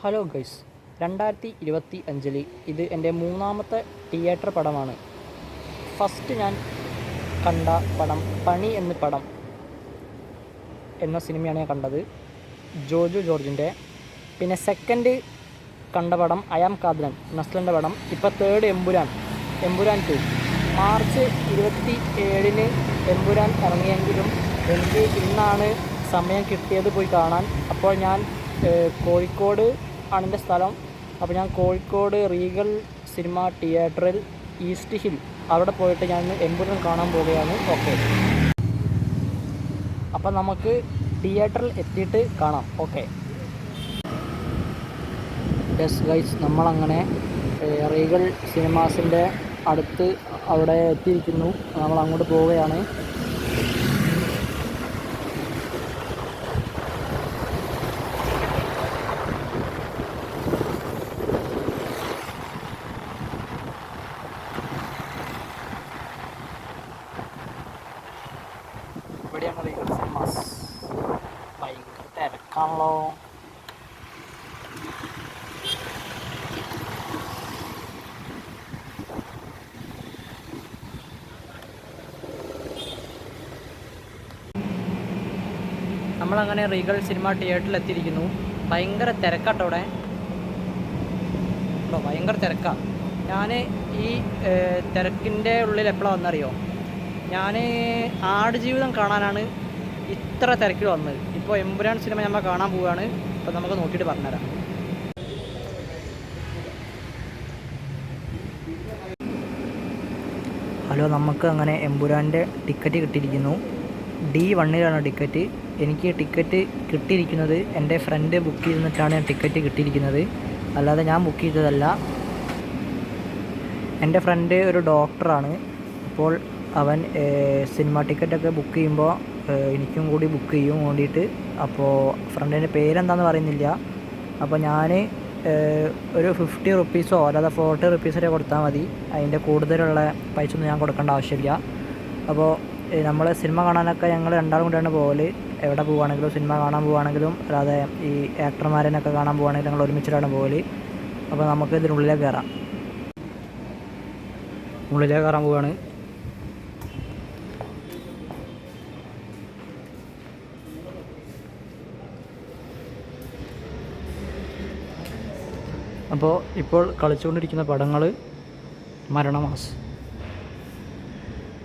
Hello guys, 2025 ഇത് എൻ്റെ മൂന്നാമത്തെ തിയേറ്റർ പടമാണ്. ഫസ്റ്റ് ഞാൻ കണ്ട പടം പണി എന്ന സിനിമയാണ് ഞാൻ കണ്ടത്, ജോജു ജോർജിൻ്റെ. പിന്നെ സെക്കൻഡ് കണ്ട പടം ഐ ആം കാദലൻ, നസ്ലൻ്റെ പടം. ഇപ്പോൾ തേർഡ് എമ്പുരാൻ 2 മാർച്ച് 27 എമ്പുരാൻ ഇറങ്ങിയെങ്കിലും എനിക്ക് ഇന്നാണ് സമയം കിട്ടിയത് പോയി കാണാൻ. അപ്പോൾ ഞാൻ കോഴിക്കോട് ആണ് എൻ്റെ സ്ഥലം. അപ്പോൾ ഞാൻ കോഴിക്കോട് റീഗൽ സിനിമ തിയേറ്ററിൽ ഈസ്റ്റ് ഹിൽ അവിടെ പോയിട്ട് ഞാൻ എമ്പുരാൻ കാണാൻ പോവുകയാണ്. ഓക്കെ, അപ്പോൾ നമുക്ക് തിയേറ്ററിൽ എത്തിയിട്ട് കാണാം. ഓക്കെ യെസ് ഗൈസ്, നമ്മളങ്ങനെ റീഗൽ സിനിമാസിൻ്റെ അടുത്ത് അവിടെ എത്തിയിരിക്കുന്നു. നമ്മൾ അങ്ങോട്ട് പോവുകയാണ്. ഇവിടെയാണ് റീഗൽ സിനിമാസ്. ഭയങ്കര തിരക്കാണല്ലോ. നമ്മളങ്ങനെ റീഗൽ സിനിമ തിയേറ്ററിൽ എത്തിയിരിക്കുന്നു. ഭയങ്കര തിരക്കാട്ടോ അവിടെ. ഭയങ്കര തിരക്കാണ്. ഞാൻ ഈ തിരക്കിൻ്റെ ഉള്ളിൽ എപ്പോഴാണ് വന്നറിയോ? ഞാൻ ആടുജീവിതം കാണാനാണ് ഇത്ര തിരക്കിൽ വന്നത്. ഇപ്പോൾ എമ്പുരാൻ സിനിമ നമ്മൾ കാണാൻ പോവുകയാണ്. അപ്പോൾ നമുക്ക് നോക്കിയിട്ട് പറഞ്ഞുതരാം. ഹലോ, നമുക്ക് അങ്ങനെ എമ്പുരാൻ്റെ ടിക്കറ്റ് കിട്ടിയിരിക്കുന്നു. D1 ticket. എനിക്ക് ടിക്കറ്റ് കിട്ടിയിരിക്കുന്നത് എൻ്റെ ഫ്രണ്ട് ബുക്ക് ചെയ്തിട്ടാണ് ടിക്കറ്റ് കിട്ടിയിരിക്കുന്നത്, അല്ലാതെ ഞാൻ ബുക്ക് ചെയ്തതല്ല. എൻ്റെ ഫ്രണ്ട് ഒരു ഡോക്ടറാണ്. അപ്പോൾ അവൻ സിനിമ ടിക്കറ്റൊക്കെ ബുക്ക് ചെയ്യുമ്പോൾ എനിക്കും കൂടി ബുക്ക് ചെയ്യും വേണ്ടിയിട്ട്. അപ്പോൾ ഫ്രണ്ടിൻ്റെ പേരെന്താണെന്ന് പറയുന്നില്ല. അപ്പോൾ ഞാൻ ഒരു 50 റുപ്പീസോ അല്ലാതെ 40 റുപ്പീസോ കൊടുത്താൽ മതി. അതിൻ്റെ കൂടുതലുള്ള പൈസ ഒന്നും ഞാൻ കൊടുക്കേണ്ട ആവശ്യമില്ല. അപ്പോൾ നമ്മൾ സിനിമ കാണാനൊക്കെ ഞങ്ങൾ രണ്ടാളും കൂടെയാണ് പോകല്. എവിടെ പോവുകയാണെങ്കിലും, സിനിമ കാണാൻ പോവുകയാണെങ്കിലും അല്ലാതെ ഈ ആക്ടർമാരെയൊക്കെ കാണാൻ പോവുകയാണെങ്കിലും ഞങ്ങൾ ഒരുമിച്ചിട്ടാണ് പോകല്. അപ്പോൾ നമുക്ക് ഇതിനുള്ളിലേക്ക് കയറാം. ഉള്ളിലേക്ക് കയറാൻ പോവുകയാണ്. അപ്പോൾ ഇപ്പോൾ കളിച്ചുകൊണ്ടിരിക്കുന്ന പടങ്ങൾ മരണമാസ്,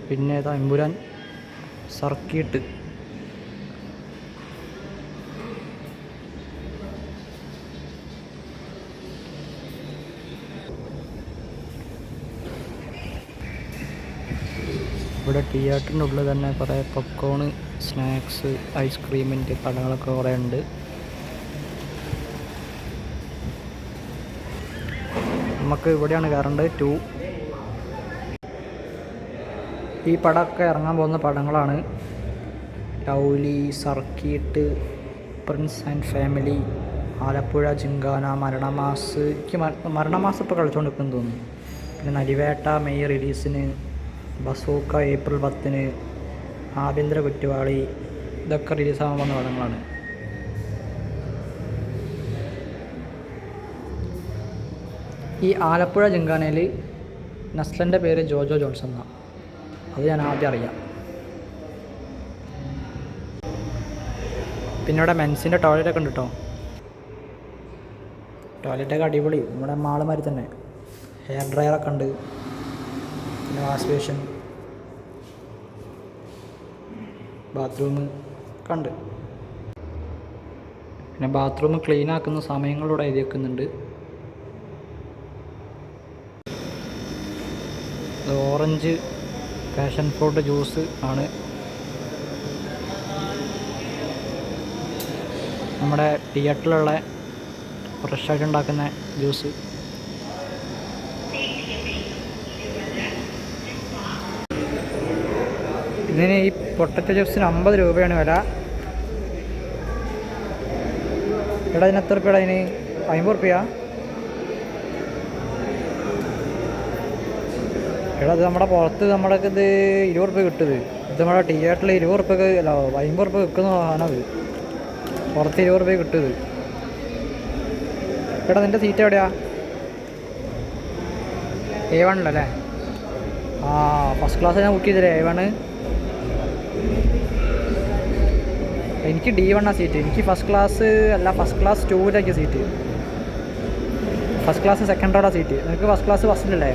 പിന്നെ എമ്പുരാൻ, സർക്കിട്ട്, ഇവിടെ തിയേറ്ററിൻ്റെ ഉള്ളിൽ തന്നെ കുറേ പോപ്കോൺ, സ്നാക്സ്, ഐസ്ക്രീമിൻ്റെ കടകളൊക്കെ കുറേ ഉണ്ട്. നമുക്ക് ഇവിടെയാണ് കയറേണ്ടത്. 2 ഈ പടമൊക്കെ ഇറങ്ങാൻ പോകുന്ന പടങ്ങളാണ്. Lovely, Sarkeet, prince and family, Alappuzha Gymkhana, Maranamass. എനിക്ക് മരണമാസ് ഇപ്പോൾ കളിച്ചുകൊണ്ടിരിക്കുമെന്ന് തോന്നുന്നു. പിന്നെ നരിവേട്ട മെയ് റിലീസിന്, ബസൂക്ക ഏപ്രിൽ 10, ആഭ്യന്തര കുറ്റവാളി, ഇതൊക്കെ റിലീസാകാൻ പോകുന്ന പടങ്ങളാണ്. ഈ ആലപ്പുഴ ജിങ്കാനയിൽ നസ്ലൻ്റെ പേര് ജോജോ ജോൺസൺ എന്നാണ്. അത് ഞാൻ ആദ്യം അറിയാം. പിന്നെ ഇവിടെ മെൻസിൻ്റെ ടോയ്ലറ്റൊക്കെ ഉണ്ട് കേട്ടോ. ടോയ്ലറ്റൊക്കെ അടിപൊളി, നമ്മുടെ മാളുമാതിരി തന്നെ. ഹെയർ ഡ്രയറൊക്കെ ഉണ്ട്, പിന്നെ വാഷ് ബേഷൻ, ബാത്റൂം ഒക്കെ ഉണ്ട്. പിന്നെ ബാത്റൂം ക്ലീൻ ആക്കുന്ന സമയങ്ങളിലൂടെ എഴുതി വെക്കുന്നുണ്ട്. ഓറഞ്ച് പാഷൻ ഫ്രൂട്ട് ജ്യൂസ് ആണ്. നമ്മുടെ തിയേറ്ററിലുള്ള ഫ്രഷായിട്ട് ഉണ്ടാക്കുന്ന ജ്യൂസ്. ഇതിന് ഈ പൊട്ടറ്റോ ചിപ്സിന് 50 രൂപയാണ് വില. ഇവിടെ ഇതിന് എത്ര രൂപയുടെ? അതിന് 50 റുപ്യ. എടാ, ഇത് നമ്മുടെ പുറത്ത് നമ്മൾക്ക് ഇത് 20 റുപ്യ കിട്ടുന്നത്. ഇത് നമ്മുടെ തിയേറ്ററിൽ 20 റുപ്യക്ക് അല്ല 50 റുപ്യ വിൽക്കുന്ന സാധനം. അത് പുറത്ത് 20 റുപ്യ കിട്ടുന്നത്. എടാ നിൻ്റെ സീറ്റ് എവിടെയാ? A1 അല്ലേ? ആ ഫസ്റ്റ് ക്ലാസ് ഞാൻ ബുക്ക് ചെയ്തില്ലേ A1? എനിക്ക് D1 സീറ്റ്. എനിക്ക് ഫസ്റ്റ് ക്ലാസ് അല്ല, first class 2 seat. First class second റോഡാണ് സീറ്റ്. നിനക്ക് ഫസ്റ്റ് ക്ലാസ് ഫസ്റ്റിലല്ലേ?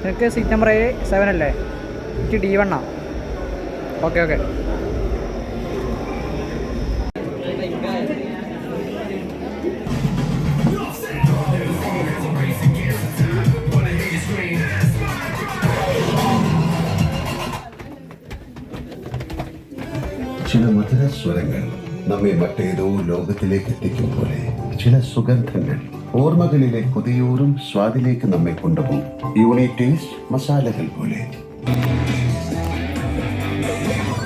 നിനക്ക് സീറ്റ് നമ്പർ A7 അല്ലേ? എനിക്ക് D1. Okay okay. ചില മധുര സ്വരങ്ങൾ നമ്മെ മറ്റേതോ ലോകത്തിലേക്ക് എത്തിക്കും പോലെ, ചില സുഗന്ധങ്ങൾ ഓർമ്മകളിലെ കൊതിയൂറും സ്വാദിലേക്ക് നമ്മെ കൊണ്ടുപോകും. യൂണിക് ടേസ്റ്റ് മസാലകൾ പോലെ.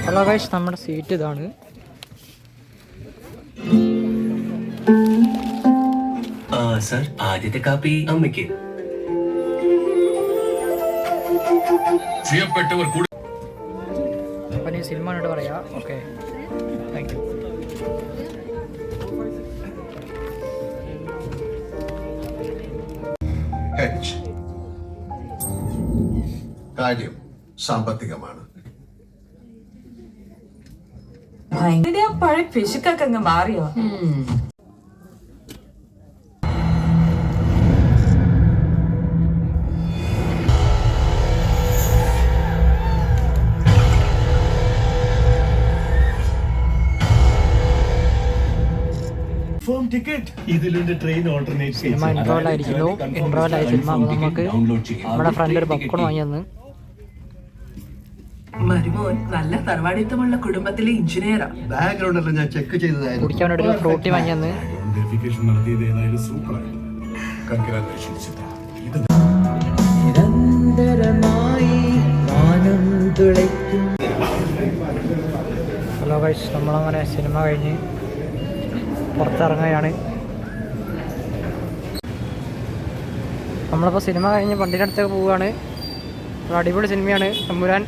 ഹലോ ഗൈസ്, നമ്മുടെ സീറ്റ് ഇതാണ്. സർ, ആദ്യത്തെ കാപ്പി അമ്മയ്ക്ക്. അപ്പം നീ സിനിമ കണ്ടിട്ട് പറയാം. Okay, thank you. കാര്യം സാമ്പത്തികമാണ്. ഭയങ്കര പഴയ പിശുക്കൊക്കെ അങ്ങ് മാറിയോ? സിനിമ ഇൻട്രോയിലായിരിക്കുന്നു. ഇൻട്രോയിലായി സിനിമ. നമുക്ക് നമ്മുടെ ഫ്രണ്ട് ഒരു പോപ്കോൺ വാങ്ങി തന്ന്. മരുമോൻ നല്ല തറവാടിത്തമുള്ള കുടുംബത്തിലെ എഞ്ചിനീയറാ. ബാക്ക്ഗ്രൗണ്ടെല്ലാം ഞാൻ ചെക്ക് ചെയ്തതായിരുന്നു. കുടിക്കാൻ വേണ്ടി ഒരു ഫ്രൂട്ടി വാങ്ങി തന്ന്. ഹലോ ഗൈസ്, നമ്മളങ്ങനെ സിനിമ കഴിഞ്ഞ് പുറത്തിറങ്ങുകയാണ്. നമ്മളിപ്പോൾ സിനിമ കഴിഞ്ഞ് വണ്ടിയുടെ അടുത്തേക്ക് പോവുകയാണ്. ഒരു അടിപൊളി സിനിമയാണ് എമ്പുരാൻ.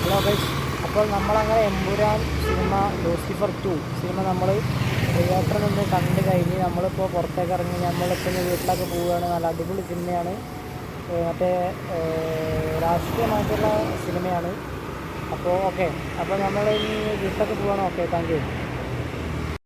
ഹലോ ഗൈസ്, അപ്പോൾ നമ്മളങ്ങനെ എമ്പുരാൻ സിനിമ ലൂസിഫർ 2 സിനിമ നമ്മൾ തിയേറ്ററിൽ നിന്ന് കണ്ട് കഴിഞ്ഞ് നമ്മളിപ്പോൾ പുറത്തേക്ക് ഇറങ്ങി നമ്മളിപ്പോൾ വീട്ടിലൊക്കെ പോവുകയാണ്. നല്ല അടിപൊളി സിനിമയാണ്. മറ്റേ രാഷ്ട്രീയമായിട്ടുള്ള സിനിമയാണ്. അപ്പോൾ ഓക്കെ, അപ്പോൾ നമ്മൾ ഇനി വീട്ടിലൊക്കെ പോവുകയാണ്. Okay, thank you.